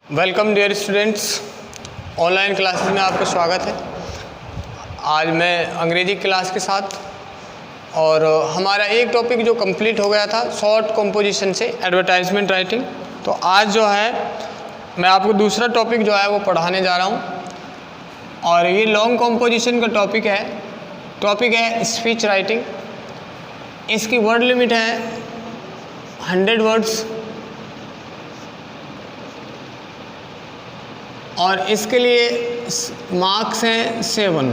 Welcome dear students, online classes में आपका स्वागत है। आज मैं अंग्रेजी क्लास के साथ और हमारा एक टॉपिक जो कंप्लीट हो गया था शॉर्ट कंपोजिशन से एडवर्टाइजमेंट राइटिंग, तो आज जो है मैं आपको दूसरा टॉपिक जो है वो पढ़ाने जा रहा हूँ और ये लॉन्ग कंपोजिशन का टॉपिक है स्पीच राइटिंग। इसकी वर्ड लिमिट है 100 वर्ड्स और इसके लिए मार्क्स हैं 7।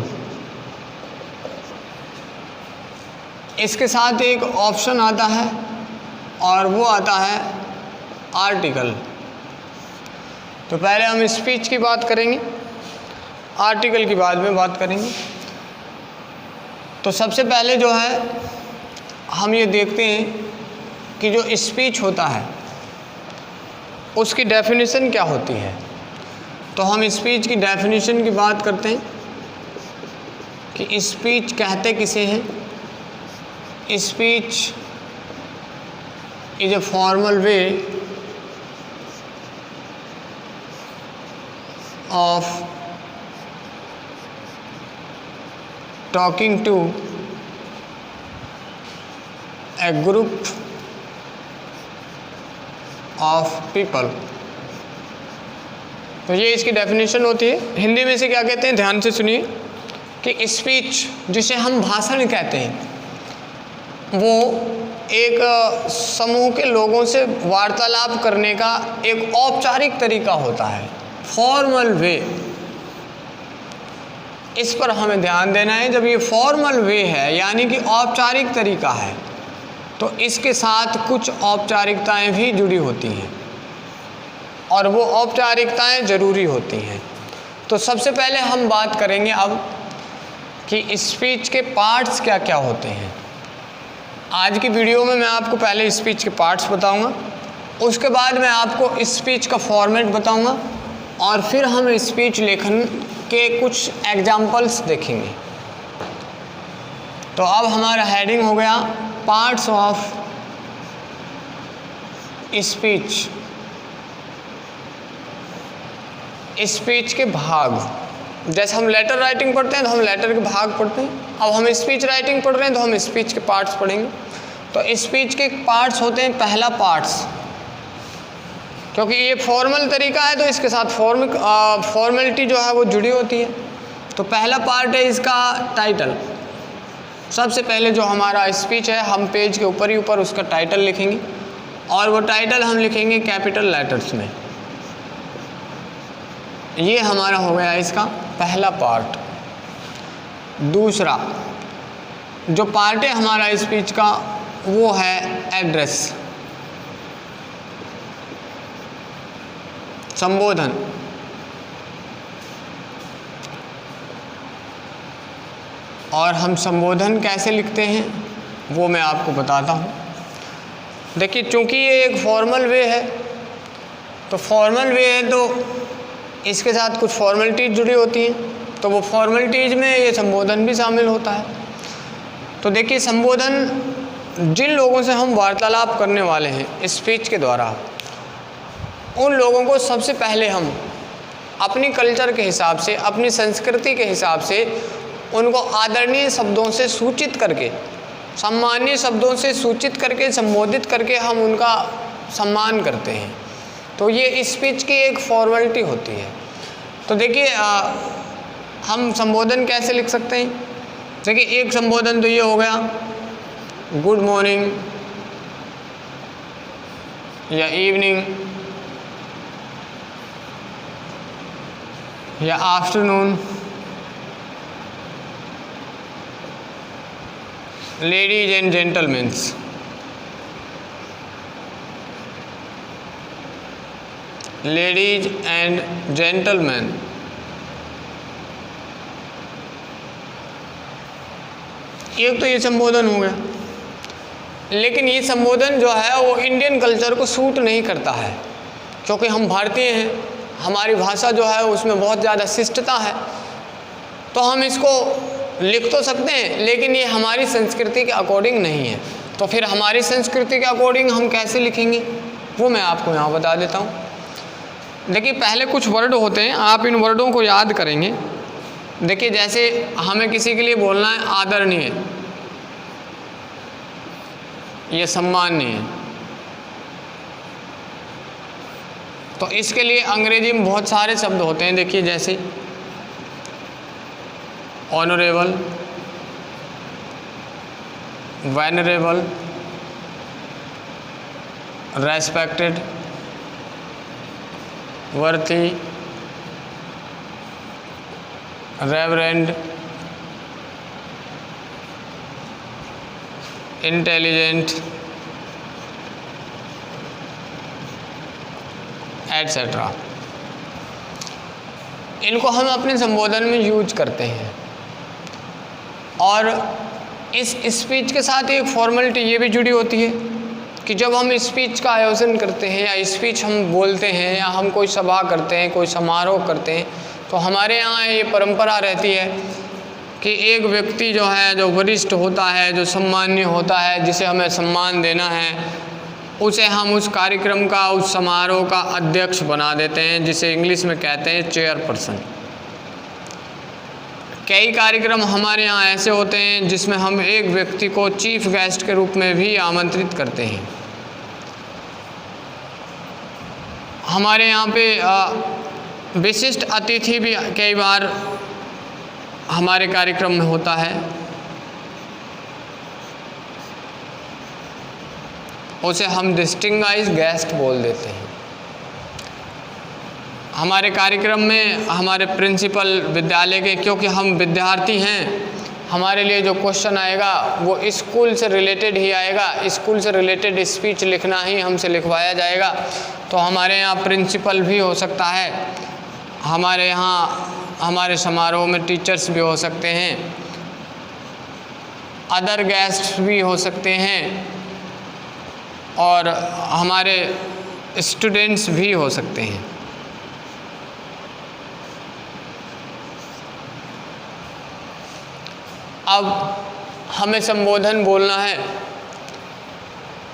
इसके साथ एक ऑप्शन आता है और वो आता है आर्टिकल। तो पहले हम स्पीच की बात करेंगे, आर्टिकल की बाद में बात करेंगे। तो सबसे पहले जो है हम ये देखते हैं कि जो स्पीच होता है उसकी डेफिनेशन क्या होती है। तो हम स्पीच की डेफिनेशन की बात करते हैं कि स्पीच कहते किसे हैं। Speech is a formal way of talking to a group of people. तो ये इसकी डेफिनेशन होती है। हिंदी में से क्या कहते हैं, ध्यान से सुनिए कि स्पीच जिसे हम भाषण कहते हैं वो एक समूह के लोगों से वार्तालाप करने का एक औपचारिक तरीका होता है, फॉर्मल वे। इस पर हमें ध्यान देना है। जब ये फॉर्मल वे है यानी कि औपचारिक तरीका है तो इसके साथ कुछ औपचारिकताएं भी जुड़ी होती हैं और वो औपचारिकताएं ज़रूरी होती हैं। तो सबसे पहले हम बात करेंगे अब कि स्पीच के पार्ट्स क्या क्या होते हैं। आज की वीडियो में मैं आपको पहले स्पीच के पार्ट्स बताऊंगा, उसके बाद मैं आपको स्पीच का फॉर्मेट बताऊंगा और फिर हम स्पीच लेखन के कुछ एग्जाम्पल्स देखेंगे। तो अब हमारा हेडिंग हो गया पार्ट्स ऑफ स्पीच। स्पीच के भाग, जैसे हम लेटर राइटिंग पढ़ते हैं तो हम लेटर के भाग पढ़ते हैं। अब हम स्पीच राइटिंग पढ़ रहे हैं तो हम स्पीच के पार्ट्स पढ़ेंगे। तो स्पीच के पार्ट्स होते हैं, पहला पार्ट्स, क्योंकि ये फॉर्मल तरीका है तो इसके साथ फॉर्मेलिटी जो है वो जुड़ी होती है। तो पहला पार्ट है इसका टाइटल। सबसे पहले जो हमारा स्पीच है हम पेज के ऊपर ही ऊपर उसका टाइटल लिखेंगे और वो टाइटल हम लिखेंगे कैपिटल लेटर्स में। ये हमारा हो गया इसका पहला पार्ट। दूसरा जो पार्ट है हमारा स्पीच का वो है एड्रेस, संबोधन। और हम संबोधन कैसे लिखते हैं वो मैं आपको बताता हूँ। देखिए, चूँकि ये एक फॉर्मल वे है तो फॉर्मल वे है तो इसके साथ कुछ फॉर्मेलिटीज़ जुड़ी होती हैं, तो वो फॉर्मेलिटीज़ में ये संबोधन भी शामिल होता है। तो देखिए, संबोधन जिन लोगों से हम वार्तालाप करने वाले हैं स्पीच के द्वारा, उन लोगों को सबसे पहले हम अपनी कल्चर के हिसाब से, अपनी संस्कृति के हिसाब से उनको आदरणीय शब्दों से सूचित करके, सम्मानीय शब्दों से सूचित करके, संबोधित करके हम उनका सम्मान करते हैं। तो ये स्पीच की एक फॉर्मेलिटी होती है। तो देखिए, हम संबोधन कैसे लिख सकते हैं। देखिए, एक संबोधन तो ये हो गया गुड मॉर्निंग या इवनिंग या afternoon, ladies and gentleman's. Ladies and gentleman. एक तो ये संबोधन हो गया, लेकिन ये संबोधन जो है वो इंडियन कल्चर को सूट नहीं करता है, क्योंकि हम भारतीय हैं, हमारी भाषा जो है उसमें बहुत ज़्यादा शिष्टता है। तो हम इसको लिख तो सकते हैं लेकिन ये हमारी संस्कृति के अकॉर्डिंग नहीं है। तो फिर हमारी संस्कृति के अकॉर्डिंग हम कैसे लिखेंगे वो मैं आपको यहाँ बता देता हूँ। देखिए पहले कुछ वर्ड होते हैं, आप इन वर्डों को याद करेंगे। देखिए जैसे हमें किसी के लिए बोलना है आदरणीय, ये सम्माननीय है, तो इसके लिए अंग्रेजी में बहुत सारे शब्द होते हैं। देखिए जैसे honourable, venerable, respected, worthy, reverend, intelligent, etcetera. इनको हम अपने संबोधन में यूज करते हैं। और इस स्पीच के साथ एक फॉर्मेलिटी ये भी जुड़ी होती है कि जब हम स्पीच का आयोजन करते हैं या स्पीच हम बोलते हैं या हम कोई सभा करते हैं, कोई समारोह करते हैं, तो हमारे यहाँ ये परंपरा रहती है कि एक व्यक्ति जो है, जो वरिष्ठ होता है, जो सम्माननीय होता है, जिसे हमें सम्मान देना है, उसे हम उस कार्यक्रम का, उस समारोह का अध्यक्ष बना देते हैं, जिसे इंग्लिश में कहते हैं चेयरपर्सन। कई कार्यक्रम हमारे यहाँ ऐसे होते हैं जिसमें हम एक व्यक्ति को चीफ गेस्ट के रूप में भी आमंत्रित करते हैं। हमारे यहाँ पे विशिष्ट अतिथि भी कई बार हमारे कार्यक्रम में होता है, उसे हम डिस्टिंग्विश्ड गेस्ट बोल देते हैं। हमारे कार्यक्रम में हमारे प्रिंसिपल विद्यालय के, क्योंकि हम विद्यार्थी हैं, हमारे लिए जो क्वेश्चन आएगा वो स्कूल से रिलेटेड ही आएगा, स्कूल से रिलेटेड स्पीच लिखना ही हमसे लिखवाया जाएगा। तो हमारे यहाँ प्रिंसिपल भी हो सकता है, हमारे यहाँ हमारे समारोह में टीचर्स भी हो सकते हैं, अदर गेस्ट भी हो सकते हैं, और हमारे स्टूडेंट्स भी हो सकते हैं। अब हमें संबोधन बोलना है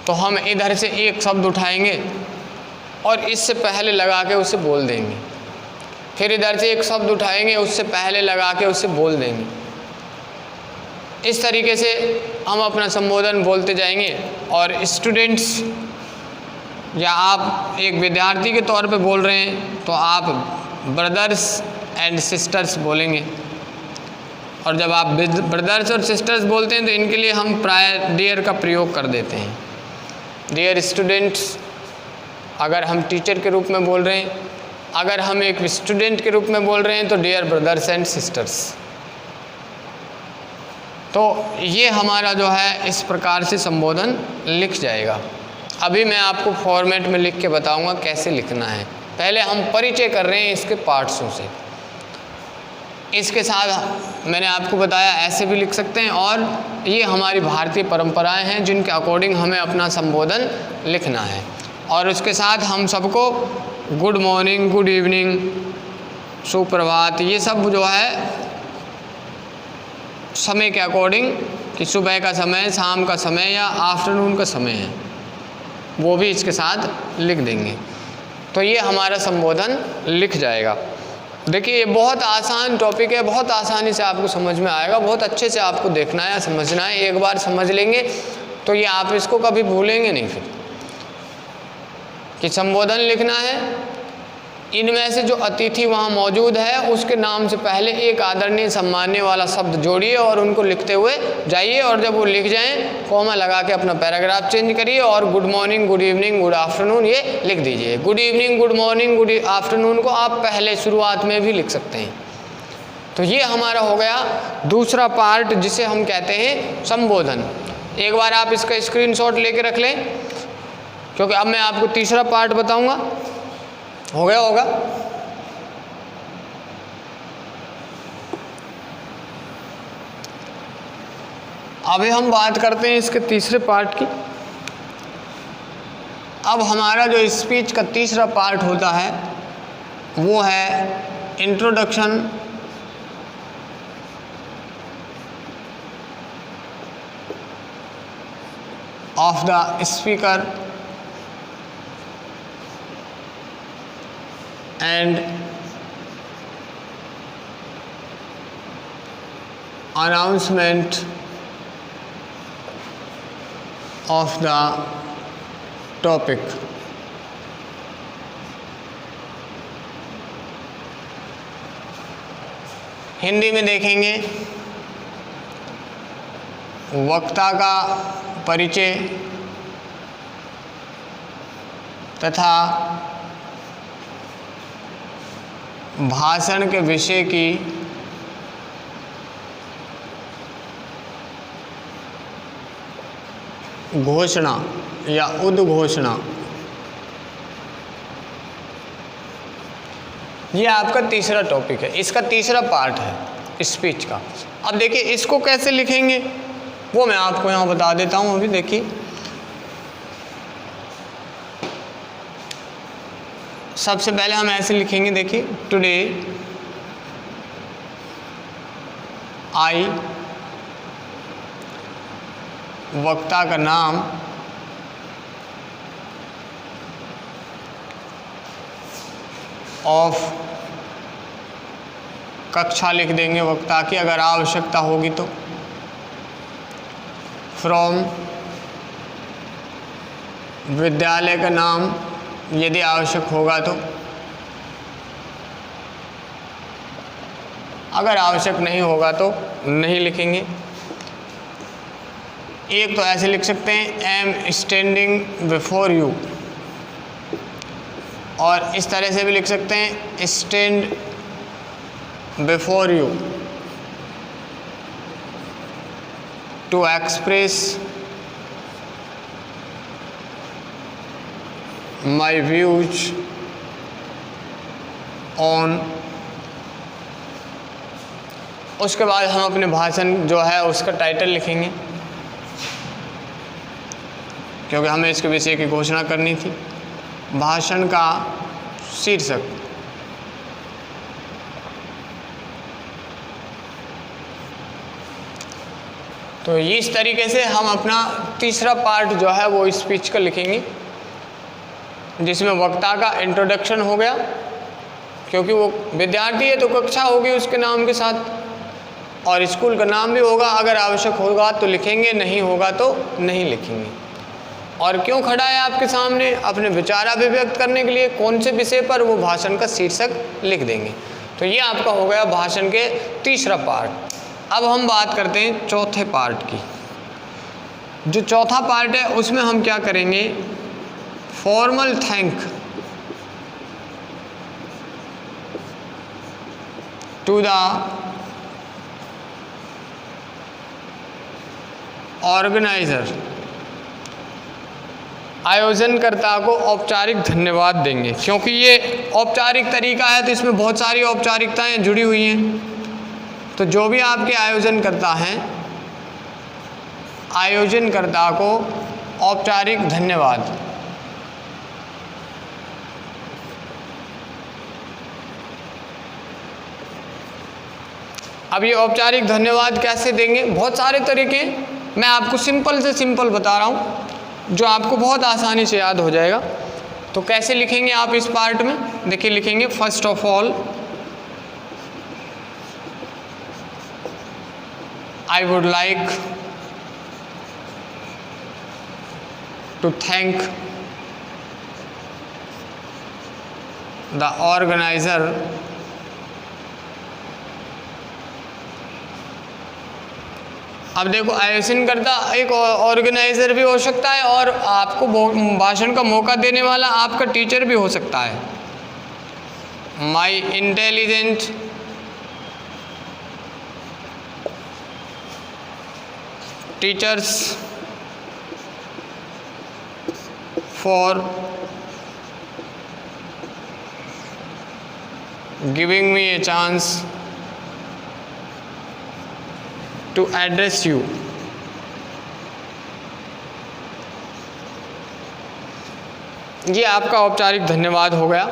तो हम इधर से एक शब्द उठाएंगे और इससे पहले लगा के उसे बोल देंगे, फिर इधर से एक शब्द उठाएंगे, उससे पहले लगा के उसे बोल देंगे। इस तरीके से हम अपना संबोधन बोलते जाएंगे। और स्टूडेंट्स या आप एक विद्यार्थी के तौर पे बोल रहे हैं तो आप ब्रदर्स एंड सिस्टर्स बोलेंगे, और जब आप ब्रदर्स और सिस्टर्स बोलते हैं तो इनके लिए हम प्राय डियर का प्रयोग कर देते हैं। डियर स्टूडेंट्स अगर हम टीचर के रूप में बोल रहे हैं, अगर हम एक स्टूडेंट के रूप में बोल रहे हैं तो डियर ब्रदर्स एंड सिस्टर्स। तो ये हमारा जो है इस प्रकार से संबोधन लिख जाएगा। अभी मैं आपको फॉर्मेट में लिख के बताऊंगा कैसे लिखना है। पहले हम परिचय कर रहे हैं इसके पार्ट्सों से। इसके साथ मैंने आपको बताया ऐसे भी लिख सकते हैं, और ये हमारी भारतीय परंपराएं हैं जिनके अकॉर्डिंग हमें अपना संबोधन लिखना है। और उसके साथ हम सबको गुड मॉर्निंग, गुड इवनिंग, सुप्रभात, ये सब जो है समय के अकॉर्डिंग कि सुबह का समय, शाम का समय या आफ्टरनून का समय है, वो भी इसके साथ लिख देंगे। तो ये हमारा संबोधन लिख जाएगा। देखिए ये बहुत आसान टॉपिक है, बहुत आसानी से आपको समझ में आएगा, बहुत अच्छे से आपको देखना है, समझना है। एक बार समझ लेंगे तो ये आप इसको कभी भूलेंगे नहीं फिर कि संबोधन लिखना है। इनमें से जो अतिथि वहाँ मौजूद है उसके नाम से पहले एक आदरणीय सम्माननीय वाला शब्द जोड़िए और उनको लिखते हुए जाइए, और जब वो लिख जाएं कॉमा लगा के अपना पैराग्राफ चेंज करिए और good morning, good evening, good afternoon ये लिख दीजिए। Good evening, good morning, good afternoon को आप पहले शुरुआत में भी लिख सकते हैं। तो ये हमारा हो गया दूसरा पार्ट जिसे हम कहते हैं संबोधन। एक बार आप इसका स्क्रीनशॉट लेके रख लें, क्योंकि अब मैं आपको तीसरा पार्ट बताऊंगा। हो गया होगा? अभी हम बात करते हैं इसके तीसरे पार्ट की। अब हमारा जो स्पीच का तीसरा पार्ट होता है वो है introduction of the speaker and announcement of the topic. Hindi में देखेंगे वक्ता का परिचय तथा भाषण के विषय की घोषणा या उद्घोषणा। ये आपका तीसरा टॉपिक है, इसका तीसरा पार्ट है स्पीच का। अब देखिए इसको कैसे लिखेंगे वो मैं आपको यहाँ बता देता हूँ। अभी देखिए सबसे पहले हम ऐसे लिखेंगे, देखिए टुडे आई, वक्ता का नाम, ऑफ, कक्षा लिख देंगे वक्ता की अगर आवश्यकता होगी तो, फ्रॉम, विद्यालय का नाम यदि आवश्यक होगा तो, अगर आवश्यक नहीं होगा तो नहीं लिखेंगे। एक तो ऐसे लिख सकते हैं एम स्टैंडिंग बिफोर यू, और इस तरह से भी लिख सकते हैं stand before you to express my views on. उसके बाद हम अपने भाषण जो है उसका टाइटल लिखेंगे क्योंकि हमें इसके विषय की घोषणा करनी थी। भाषण का शीर्षक, तो इस तरीके से हम अपना तीसरा पार्ट जो है वो स्पीच का लिखेंगे, जिसमें वक्ता का इंट्रोडक्शन हो गया क्योंकि वो विद्यार्थी है तो कक्षा होगी उसके नाम के साथ, और स्कूल का नाम भी होगा। अगर आवश्यक होगा तो लिखेंगे, नहीं होगा तो नहीं लिखेंगे। और क्यों खड़ा है आपके सामने, अपने विचार अभिव्यक्त करने के लिए, कौन से विषय पर, वो भाषण का शीर्षक लिख देंगे। तो ये आपका हो गया भाषण के तीसरा पार्ट। अब हम बात करते हैं चौथे पार्ट की। जो चौथा पार्ट है उसमें हम क्या करेंगे, formal thank to the organiser, आयोजनकर्ता को औपचारिक धन्यवाद देंगे क्योंकि ये औपचारिक तरीका है तो इसमें बहुत सारी औपचारिकताएं जुड़ी हुई हैं। तो जो भी आपके आयोजनकर्ता हैं, आयोजनकर्ता को औपचारिक धन्यवाद। अब ये औपचारिक धन्यवाद कैसे देंगे, बहुत सारे तरीके, मैं आपको सिंपल से सिंपल बता रहा हूँ जो आपको बहुत आसानी से याद हो जाएगा। तो कैसे लिखेंगे आप इस पार्ट में, देखिए लिखेंगे first of all I would like to thank the organiser अब देखो आयोजनकर्ता एक ऑर्गेनाइजर भी हो सकता है और आपको भाषण का मौका देने वाला आपका टीचर भी हो सकता है। My intelligent teachers for giving me a chance to address you. ये आपका औपचारिक धन्यवाद हो गया।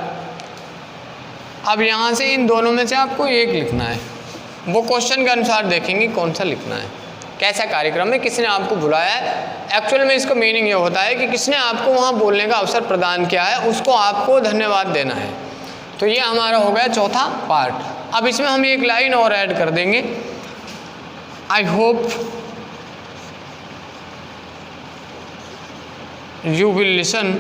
अब यहाँ से इन दोनों में से आपको एक लिखना है, वो क्वेश्चन के अनुसार देखेंगे कौन सा लिखना है, कैसा कार्यक्रम है, किसने आपको बुलाया है। एक्चुअल में इसका मीनिंग ये होता है कि किसने आपको वहाँ बोलने का अवसर प्रदान किया है, उसको आपको धन्यवाद देना है। तो ये हमारा हो गया चौथा पार्ट। अब इसमें हम एक लाइन और ऐड कर देंगे, I hope you will listen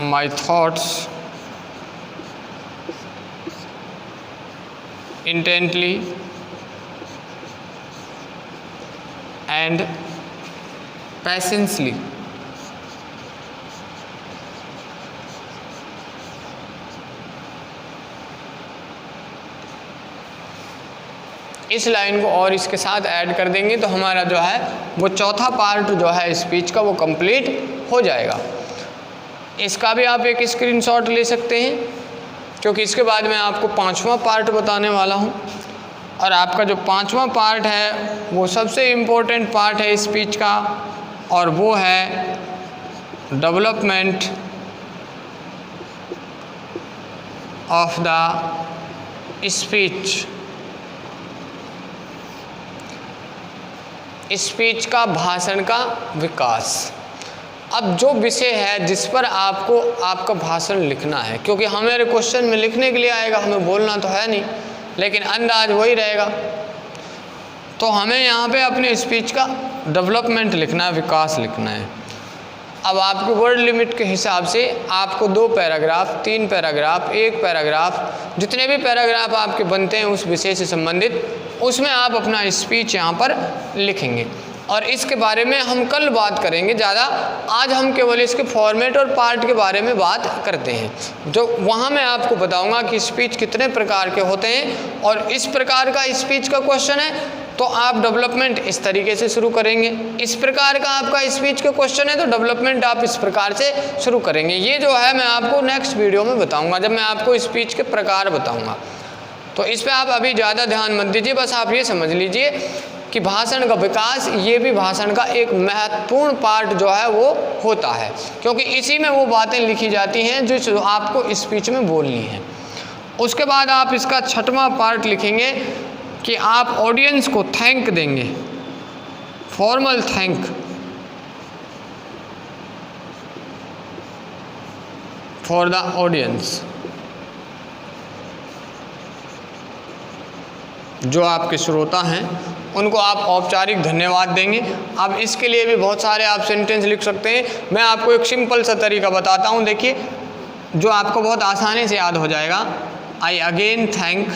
my thoughts intently and patiently. इस लाइन को और इसके साथ ऐड कर देंगे तो हमारा जो है वो चौथा पार्ट जो है स्पीच का वो कंप्लीट हो जाएगा। इसका भी आप एक स्क्रीनशॉट ले सकते हैं, क्योंकि इसके बाद मैं आपको पांचवा पार्ट बताने वाला हूं, और आपका जो पांचवा पार्ट है वो सबसे इम्पोर्टेंट पार्ट है स्पीच का, और वो है development of the speech. Speech का, भाषण का विकास। अब जो विषय है जिस पर आपको आपका भाषण लिखना है, क्योंकि हमारे क्वेश्चन में लिखने के लिए आएगा, हमें बोलना तो है नहीं, लेकिन अंदाज वही रहेगा, तो हमें यहाँ पे अपने स्पीच का डेवलपमेंट लिखना है, विकास लिखना है। अब आपके वर्ड लिमिट के हिसाब से आपको 2 पैराग्राफ, 3 पैराग्राफ, 1 पैराग्राफ, जितने भी पैराग्राफ आपके बनते हैं उस विषय से संबंधित, उसमें आप अपना स्पीच यहाँ पर लिखेंगे। और इसके बारे में हम कल बात करेंगे ज़्यादा, आज हम केवल इसके फॉर्मेट और पार्ट के बारे में बात करते हैं। जो वहाँ मैं आपको बताऊँगा कि स्पीच कितने प्रकार के होते हैं, और इस प्रकार का स्पीच का क्वेश्चन है तो आप डेवलपमेंट इस तरीके से शुरू करेंगे, इस प्रकार का आपका स्पीच का क्वेश्चन है तो डेवलपमेंट आप इस प्रकार से शुरू करेंगे। ये जो है मैं आपको नेक्स्ट वीडियो में बताऊँगा, जब मैं आपको स्पीच के प्रकार बताऊँगा। तो इस पर आप अभी ज़्यादा ध्यान मत दीजिए, बस आप ये समझ लीजिए कि भाषण का विकास ये भी भाषण का एक महत्वपूर्ण पार्ट जो है वो होता है, क्योंकि इसी में वो बातें लिखी जाती हैं जो आपको स्पीच में बोलनी है। उसके बाद आप इसका छठवां पार्ट लिखेंगे कि आप ऑडियंस को थैंक देंगे, formal thank for the audience, जो आपके श्रोता हैं उनको आप औपचारिक धन्यवाद देंगे। अब इसके लिए भी बहुत सारे आप सेंटेंस लिख सकते हैं। मैं आपको एक सिंपल सा तरीका बताता हूँ, देखिए, जो आपको बहुत आसानी से याद हो जाएगा। I again thank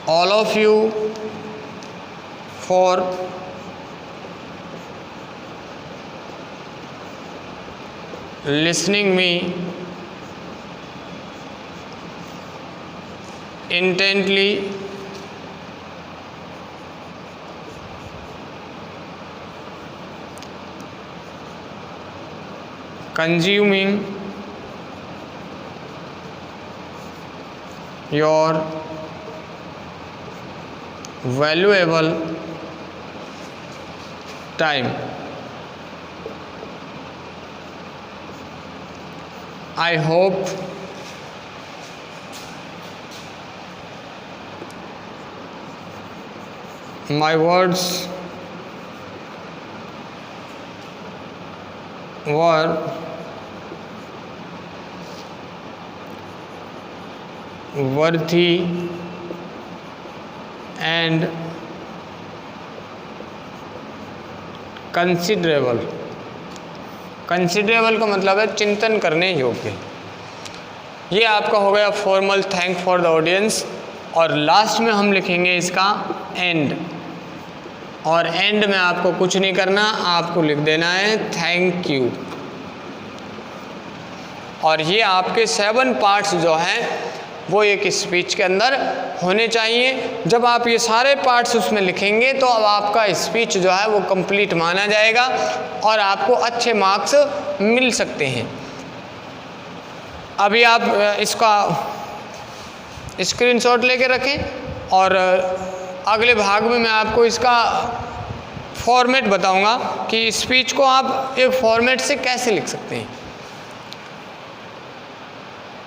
all of you for listening me intently consuming your valuable time. I hope my words were worthy and considerable। Considerable का मतलब है चिंतन करने योग्य। ये आपका हो गया formal thank for the audience. और लास्ट में हम लिखेंगे इसका एंड, और एंड में आपको कुछ नहीं करना, आपको लिख देना है थैंक यू। और ये आपके 7 पार्ट्स जो हैं वो एक स्पीच के अंदर होने चाहिए। जब आप ये सारे पार्ट्स उसमें लिखेंगे तो अब आपका स्पीच जो है वो कंप्लीट माना जाएगा और आपको अच्छे मार्क्स मिल सकते हैं। अभी आप इसका स्क्रीनशॉट लेके रखें और अगले भाग में मैं आपको इसका फॉर्मेट बताऊंगा कि स्पीच को आप एक फॉर्मेट से कैसे लिख सकते हैं।